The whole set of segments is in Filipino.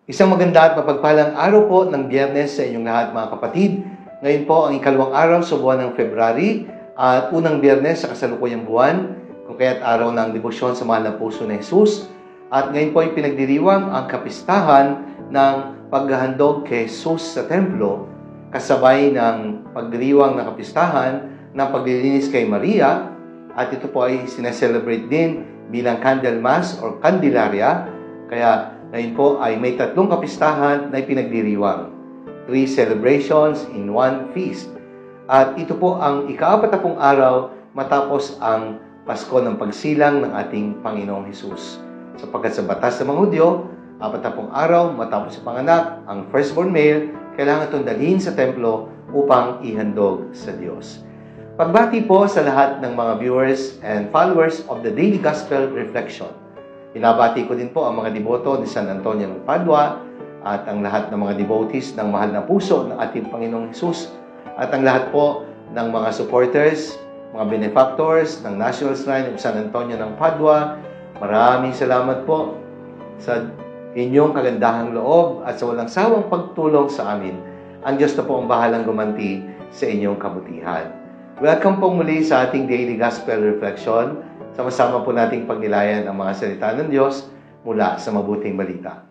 Isang maganda at mapagpalang araw po ng Biyernes sa inyong lahat mga kapatid. Ngayon po ang ikalawang araw sa buwan ng February at unang Biyernes sa kasalukuyang buwan, kung kaya't araw ng debosyon sa mahal na puso ni Jesus. At ngayon po ay pinagdiriwang ang kapistahan ng paghahandog kay Jesus sa templo, kasabay ng pagdiriwang ng kapistahan ng paglilinis kay Maria, at ito po ay sineselebrate din bilang Candle Mass or Candelaria. Kaya ngayon po ay may tatlong kapistahan na ipinagdiriwang. 3 celebrations in one feast. At ito po ang ika-40 araw matapos ang Pasko ng pagsilang ng ating Panginoong Hesus. Sapagkat sa batas ng mga Hudyo, 40 araw matapos sa panganak, ang firstborn male, kailangan itong dalhin sa templo upang ihandog sa Diyos. Pagbati po sa lahat ng mga viewers and followers of the Daily Gospel Reflection. Binabati ko din po ang mga deboto ni San Antonio ng Padua at ang lahat ng mga devotees ng mahal na puso ng ating Panginoong Hesus at ang lahat po ng mga supporters, mga benefactors ng National Shrine of San Antonio ng Padua. Maraming salamat po sa inyong kagandahang loob at sa walang sawang pagtulong sa amin. Ang Diyos na po ang bahalang gumanti sa inyong kabutihan. Welcome po muli sa ating Daily Gospel Reflection. Sama-sama po nating pagnilayan ang mga salita ng Diyos mula sa mabuting balita.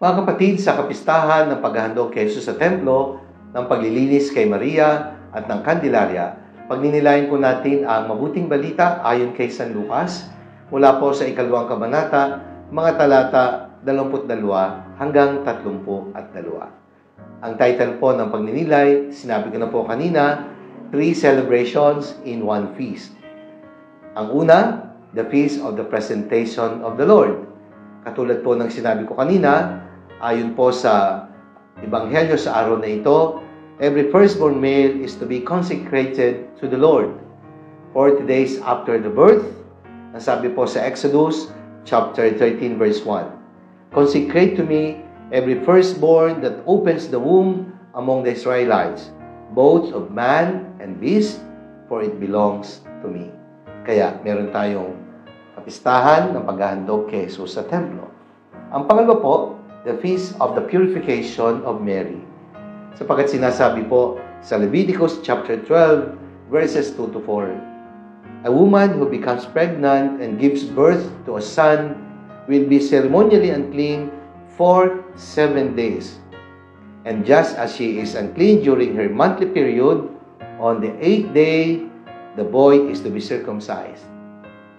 Mga kapatid, sa kapistahan ng paghahandog kay Jesus sa templo, ng paglilinis kay Maria at ng Candelaria, pagninilayan po natin ang mabuting balita ayon kay San Lucas, mula po sa 2 kabanata, mga talata 22 hanggang 32. Ang title po ng pagninilay, sinabi ko na po kanina, 3 celebrations in one feast. Ang una, the Feast of the Presentation of the Lord. Katulad po ng sinabi ko kanina, ayon po sa Ebanghelyo sa araw na ito, every firstborn male is to be consecrated to the Lord 40 days after the birth. Ang sabi po sa Exodus chapter 13 verse 1, consecrate to me every firstborn that opens the womb among the Israelites, both of man and beast, for it belongs to me. Kaya meron tayong kapistahan ng paghahandog kay Jesus sa templo. Ang pangalawa po, the Feast of the Purification of Mary. Sapagkat sinasabi po sa Leviticus chapter 12, verses 2 to 4, a woman who becomes pregnant and gives birth to a son will be ceremonially unclean for 7 days. And just as she is unclean during her monthly period, on the 8th day, the boy is to be circumcised.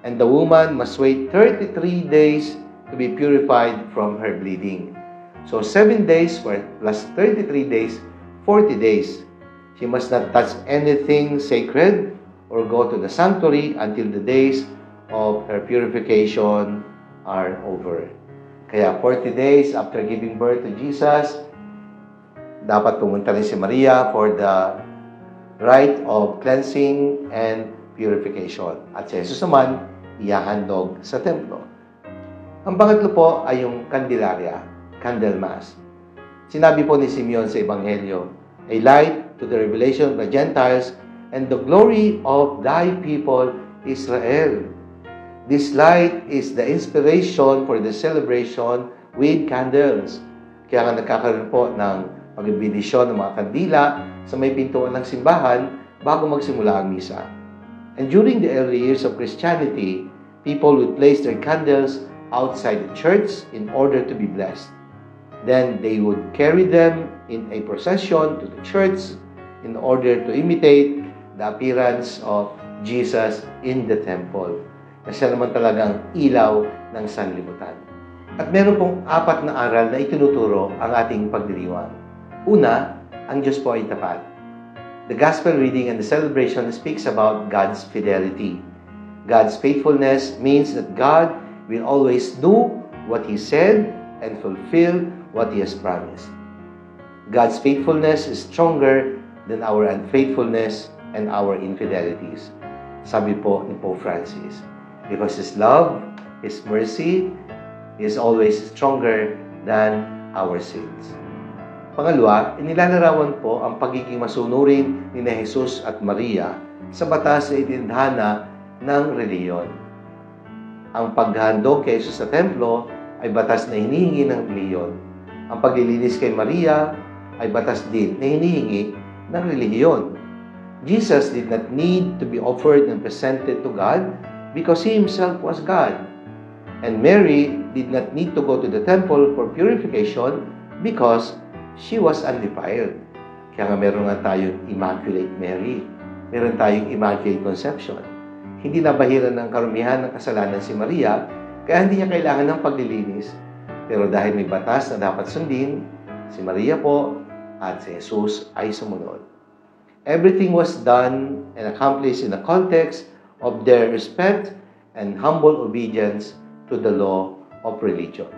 And the woman must wait 33 days to be purified from her bleeding. So 7 days plus 33 days, 40 days. She must not touch anything sacred or go to the sanctuary until the days of her purification are over. Kaya 40 days after giving birth to Jesus, dapat pumunta rin si Maria for the rite of cleansing and purification. At si Jesus naman, ihahandog sa templo. Ang pangatlo po ay yung Candelaria, Candle Mass. Sinabi po ni Simeon sa Ebanghelyo, a light to the revelation of the Gentiles and the glory of thy people Israel. This light is the inspiration for the celebration with candles. Kaya nga nagkakaroon po ng pagbibidisyon ng mga kandila sa may pintuan ng simbahan bago magsimula ang misa. And during the early years of Christianity, people would place their candles outside the church in order to be blessed. Then they would carry them in a procession to the church in order to imitate the appearance of Jesus in the temple. Na siya naman talagang ilaw ng sanlibutan. At meron pong 4 na aral na itinuturo ang ating pagdiriwang. Una, ang Diyos po ay tapat. The Gospel reading and the celebration speaks about God's fidelity. God's faithfulness means that God will always do what He said and fulfill what He has promised. God's faithfulness is stronger than our unfaithfulness and our infidelities. Sabi po ni Pope Francis, because His love, His mercy is always stronger than our sins. Pangalawa, inilalarawan po ang pagiging masunurin ni Jesus at Maria sa batas na itinadhana ng reliyon. Ang paghahandog kay Jesus sa templo ay batas na hinihingi ng reliyon. Ang paglilinis kay Maria ay batas din na hinihingi ng reliyon. Jesus did not need to be offered and presented to God because He Himself was God. And Mary did not need to go to the temple for purification because she was undefiled. Kaya nga meron nga tayong Immaculate Mary. Meron tayong Immaculate Conception. Hindi nabahiran ng karumihan ng kasalanan si Maria, kaya hindi niya kailangan ng paglilinis. Pero dahil may batas na dapat sundin, si Maria po at si Jesus ay sumunod. Everything was done and accomplished in the context of their respect and humble obedience to the law of religion.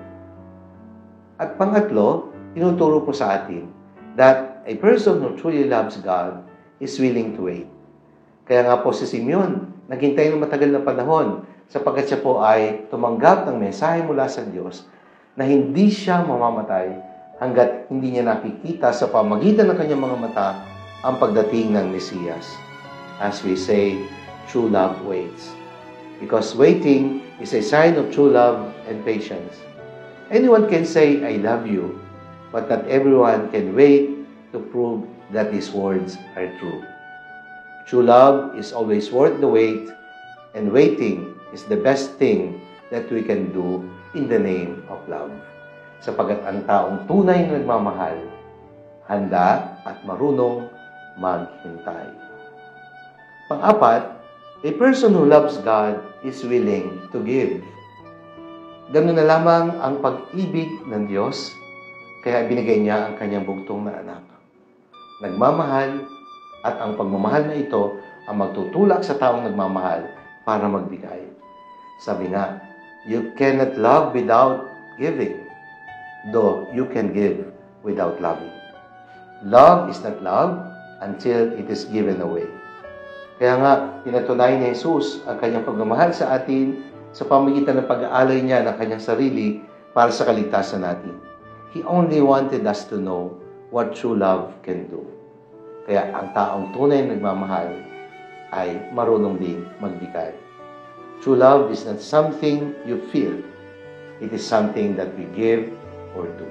At pangatlo, tinuturo po sa atin that a person who truly loves God is willing to wait. Kaya nga po si Simeon, naghintay ng matagal na panahon sapagkat siya po ay tumanggap ng mensahe mula sa Diyos na hindi siya mamamatay hanggat hindi niya nakikita sa pamagitan ng kanyang mga mata ang pagdating ng Mesiyas. As we say, true love waits. Because waiting is a sign of true love and patience. Anyone can say, I love you, but not everyone can wait to prove that his words are true. True love is always worth the wait, and waiting is the best thing that we can do in the name of love. Sapagat ang taong tunay na nagmamahal, handa at marunong maghintay. Pang-apat, a person who loves God is willing to give. Ganun na lamang ang pag-ibig ng Diyos, kaya binigay niya ang kanyang bugtong na anak. Nagmamahal, at ang pagmamahal na ito ang magtutulak sa taong nagmamahal para magbigay. Sabi nga, you cannot love without giving, though you can give without loving. Love is not love until it is given away. Kaya nga, pinatunayan ni Jesus ang kanyang pagmamahal sa atin sa pamagitan ng pag-aalay niya ng kanyang sarili para sa kaligtasan natin. He only wanted us to know what true love can do. Kaya ang taong tunay na nagmamahal ay marunong din magbigay. True love is not something you feel. It is something that we give or do.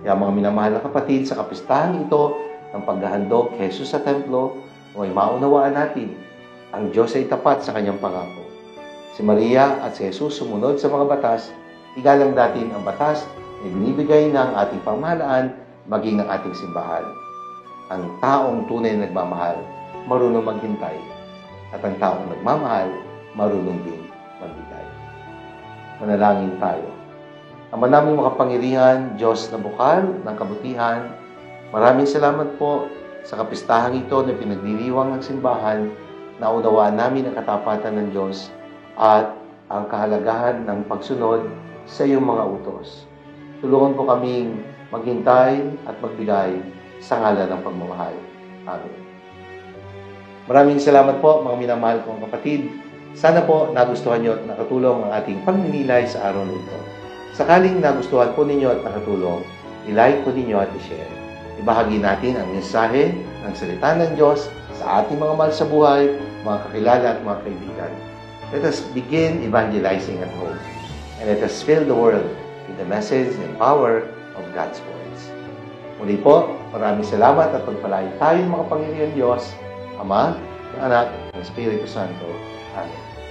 Kaya mga minamahal na kapatid, sa kapistahan ito ng paghahandog kay Jesus sa templo, ay maunawaan natin ang Diyos ay tapat sa kanyang pangako. Si Maria at si Jesus sumunod sa mga batas, igalang natin ang batas na binibigay ng ating pamahalaan maging ng ating simbahan. Ang taong tunay na nagmamahal, marunong maghintay. At ang taong nagmamahal, marunong din magbigay. Manalangin tayo. Ama naming makapangyarihan, Diyos na bukal ng kabutihan, maraming salamat po sa kapistahang ito na pinagdiriwang ng simbahan, na unawaan namin ang katapatan ng Diyos at ang kahalagahan ng pagsunod sa iyong mga utos. Tulungan po kaming maghintay at magbigay sa ngalan ng pagmamahal. Amen. Maraming salamat po mga minamahal kong kapatid. Sana po nagustuhan niyo at nakatulong ang ating pagninilay sa araw na ito. Sakaling nagustuhan po ninyo at nakatulong, i-like po ninyo at i-share. Ibahagi natin ang mensahe ng salita ng Diyos sa ating mga mahal sa buhay, mga kakilala at mga kaibigan. Let us begin evangelizing at home, and let us fill the world with the message and power of God's words. Muli po, maraming salamat at pagpalain tayo mga Panginoon Diyos, Ama, Anak, at Espiritu Santo. Amen.